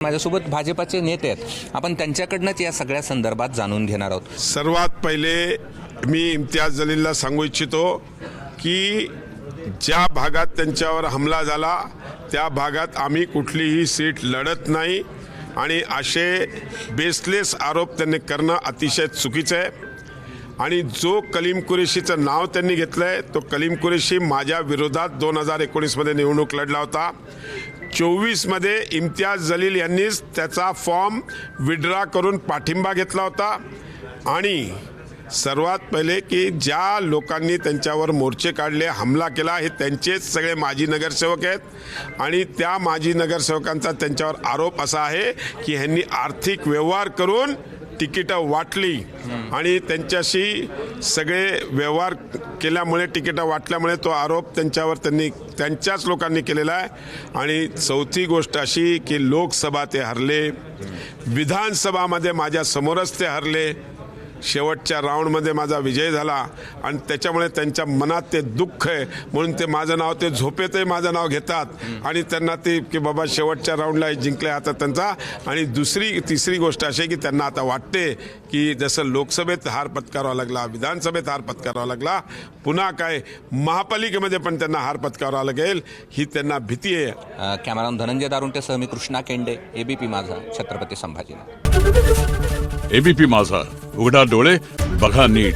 माझ्यासोबत भाजपाचे नेते आहेत, आपण त्यांच्याकडनंच या सगळ्या संदर्भात जाणून घेणार आहोत। सर्वात पहिले मी इम्तियाज जलीलला सांगू इच्छितो की ज्या भागात त्यांच्यावर हमला झाला त्या भागात आम्ही कुठलीही सीट लढत नाही आणि असे बेसलेस आरोप त्यांनी करणं अतिशय चुकीचं आहे। आणि जो कलीम कुरेशीचं नाव त्यांनी घेतलं आहे तो कलीम कुरेशी माझ्या विरोधात 2019मध्ये निवडणूक लढला होता। 24मध्ये इम्तियाज जलील यांनीच त्याचा फॉर्म विड्रा करून पाठिंबा घेतला होता। आणि सर्वात पहिले की ज्या लोकांनी त्यांच्यावर मोर्चे काढले, हमला केला, हे त्यांचेच सगळे माजी नगरसेवक आहेत। आणि त्या माजी नगरसेवकांचा त्यांच्यावर आरोप असा आहे की ह्यांनी आर्थिक व्यवहार करून तिकीटं वाटली आणि त्यांच्याशी सगळे व्यवहार केल्यामुळे तिकीटं वाटल्यामुळे तो आरोप त्यांच्यावर त्यांच्याच लोकांनी केलेला आहे। आणि चौथी गोष्ट अशी की लोकसभा ते हरले, विधानसभामध्ये माझ्या समोरच ते हरले, शेवटच्या राऊंडमध्ये माझा विजय झाला आणि त्याच्यामुळे त्यांच्या मनात ते दुःख आहे म्हणून ते माझं नाव, ते झोपेतही माझं नाव घेतात आणि त्यांना ते की बाबा शेवटच्या राऊंडला जिंकले आता त्यांचा। आणि तिसरी गोष्ट अशी की त्यांना आता वाटते की जसं लोकसभेत हार पत्करावा लागला, विधानसभेत हार पत्करावा लागला, पुन्हा काय महापालिकेमध्ये पण त्यांना हार पत्करावा लागेल ही त्यांना भीती आहे। कॅमेरामन धनंजय दारुंटेसह मी कृष्णा केंडे, एबीपी माझा, छत्रपती संभाजीनगर। एबीपी माझा, उघडा डोळे बघा नीट।